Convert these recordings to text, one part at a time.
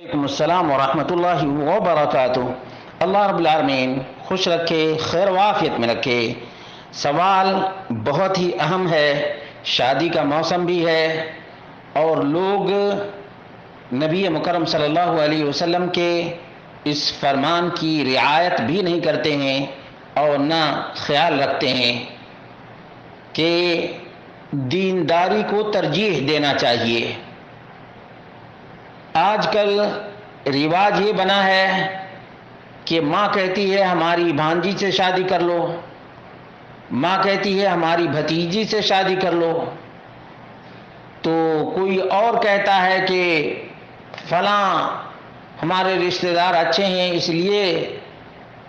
وعلیکم السلام ورحمۃ اللہ وبرکاتہ۔ اللہ رب العالمین خوش رکھے، خیر وافیت میں رکھے۔ سوال بہت ہی اہم ہے، شادی کا موسم بھی ہے اور لوگ نبی مکرم صلی اللہ علیہ وسلم کے اس فرمان کی رعایت بھی نہیں کرتے ہیں اور نہ خیال رکھتے ہیں کہ دینداری کو ترجیح دینا چاہیے۔ آج کل رواج یہ بنا ہے کہ ماں کہتی ہے ہماری بھانجی سے شادی کر لو، ماں کہتی ہے ہماری بھتیجی سے شادی کر لو، تو کوئی اور کہتا ہے کہ فلاں ہمارے رشتہ دار اچھے ہیں اس لیے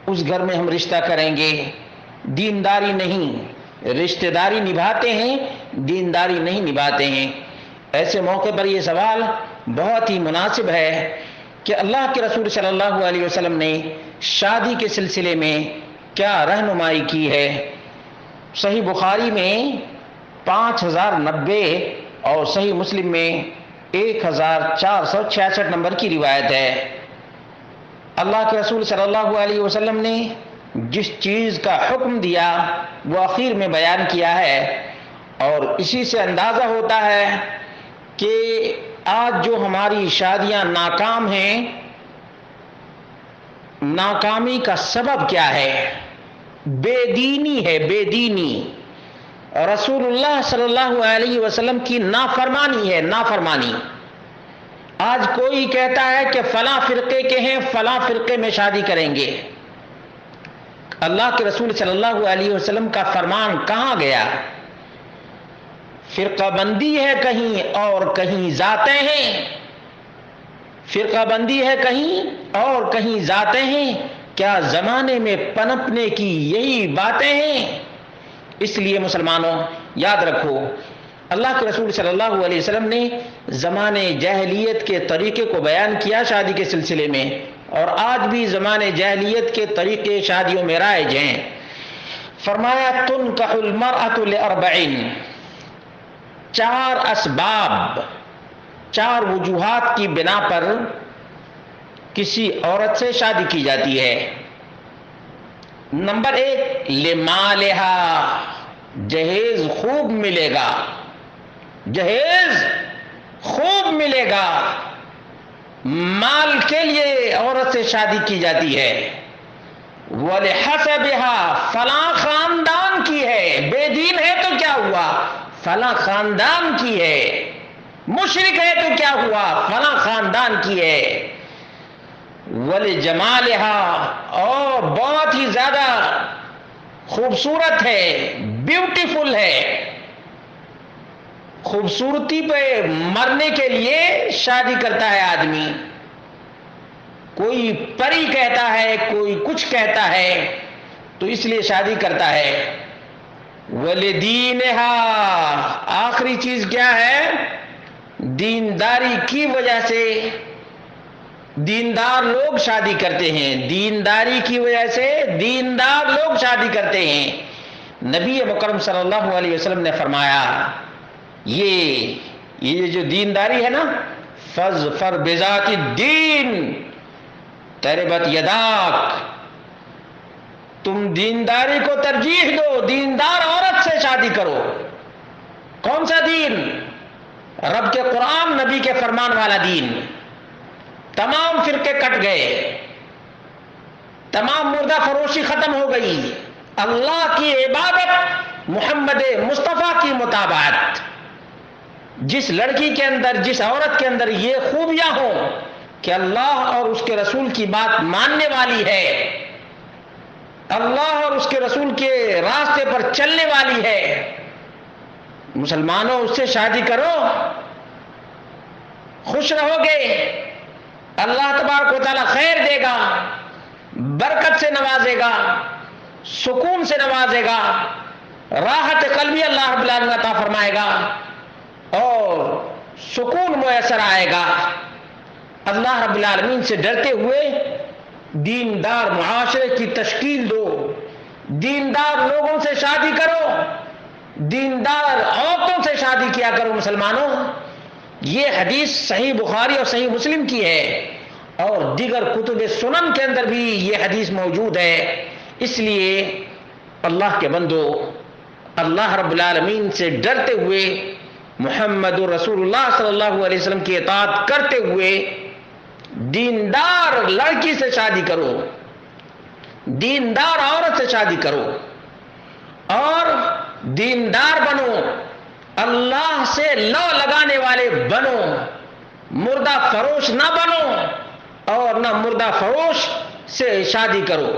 اس گھر میں ہم رشتہ کریں گے۔ دینداری نہیں، رشتہ داری نبھاتے ہیں، دینداری نہیں نبھاتے ہیں۔ ایسے موقع پر یہ سوال بہت ہی مناسب ہے کہ اللہ کے رسول صلی اللہ علیہ وسلم نے شادی کے سلسلے میں کیا رہنمائی کی ہے۔ صحیح بخاری میں 5090 اور صحیح مسلم میں 1466 نمبر کی روایت ہے۔ اللہ کے رسول صلی اللہ علیہ وسلم نے جس چیز کا حکم دیا وہ آخر میں بیان کیا ہے، اور اسی سے اندازہ ہوتا ہے کہ آج جو ہماری شادیاں ناکام ہیں، ناکامی کا سبب کیا ہے؟ بے دینی ہے، بے دینی، رسول اللہ صلی اللہ علیہ وسلم کی نافرمانی ہے، نافرمانی۔ آج کوئی کہتا ہے کہ فلاں فرقے کے ہیں، فلاں فرقے میں شادی کریں گے۔ اللہ کے رسول صلی اللہ علیہ وسلم کا فرمان کہاں گیا؟ فرقہ بندی ہے کہیں اور کہیں ذاتیں ہیں، فرقہ بندی ہے کہیں اور کہیں ذاتیں ہیں، کیا زمانے میں پنپنے کی یہی باتیں ہیں؟ اس لیے مسلمانوں یاد رکھو، اللہ کے رسول صلی اللہ علیہ وسلم نے زمانے جاہلیت کے طریقے کو بیان کیا شادی کے سلسلے میں، اور آج بھی زمانے جاہلیت کے طریقے شادیوں میں رائج ہیں۔ فرمایا تنکح المرأة لأربعین، 4 اسباب، 4 وجوہات کی بنا پر کسی عورت سے شادی کی جاتی ہے۔ نمبر 1، لمالہا، جہیز خوب ملے گا، جہیز خوب ملے گا، مال کے لیے عورت سے شادی کی جاتی ہے۔ وَلِحَسَبِهَا، فلاں خاندان کی ہے، بے دین ہے تو کیا ہوا، فلاں خاندان کی ہے، مشرک ہے تو کیا ہوا، فلاں خاندان کی ہے۔ وَلِجَمَالِهَا، اور بہت ہی زیادہ خوبصورت ہے، بیوٹیفل ہے۔ خوبصورتی پہ مرنے کے لیے شادی کرتا ہے آدمی، کوئی پری کہتا ہے، کوئی کچھ کہتا ہے، تو اس لیے شادی کرتا ہے۔ وَلِدِينِهَا، آخری چیز کیا ہے؟ دینداری کی وجہ سے دیندار لوگ شادی کرتے ہیں، دینداری کی وجہ سے دیندار لوگ شادی کرتے ہیں۔ نبی مکرم صلی اللہ علیہ وسلم نے فرمایا یہ جو دینداری ہے نا، فَاظْفَرْ بِذَاتِ الدِّينِ تَرِبَتْ يَدَاكَ، تم دینداری کو ترجیح دو، دیندار عورت سے شادی کرو۔ کون سا دین؟ رب کے قرآن، نبی کے فرمان والا دین۔ تمام فرقے کٹ گئے، تمام مردہ فروشی ختم ہو گئی، اللہ کی عبادت، محمد مصطفیٰ کی مطابقت۔ جس لڑکی کے اندر، جس عورت کے اندر یہ خوبیاں ہوں کہ اللہ اور اس کے رسول کی بات ماننے والی ہے، اللہ اور اس کے رسول کے راستے پر چلنے والی ہے، مسلمانوں اس سے شادی کرو، خوش رہو گے، اللہ تبارک و تعالیٰ خیر دے گا، برکت سے نوازے گا، سکون سے نوازے گا، راحت قلبی اللہ رب العالمین عطا فرمائے گا اور سکون میسر آئے گا۔ اللہ رب العالمین سے ڈرتے ہوئے دیندار معاشرے کی تشکیل دو، دیندار لوگوں سے شادی کرو، دیندار عورتوں سے شادی کیا کرو۔ مسلمانوں، یہ حدیث صحیح بخاری اور صحیح مسلم کی ہے، اور دیگر کتب سنن کے اندر بھی یہ حدیث موجود ہے. اس لیے اللہ کے بندو، اللہ رب العالمین سے ڈرتے ہوئے، محمد رسول اللہ صلی اللہ علیہ وسلم کی اطاعت کرتے ہوئے دیندار لڑکی سے شادی کرو، دیندار عورت سے شادی کرو اور دیندار بنو، اللہ سے لو لگانے والے بنو، مردہ فروش نہ بنو اور نہ مردہ فروش سے شادی کرو.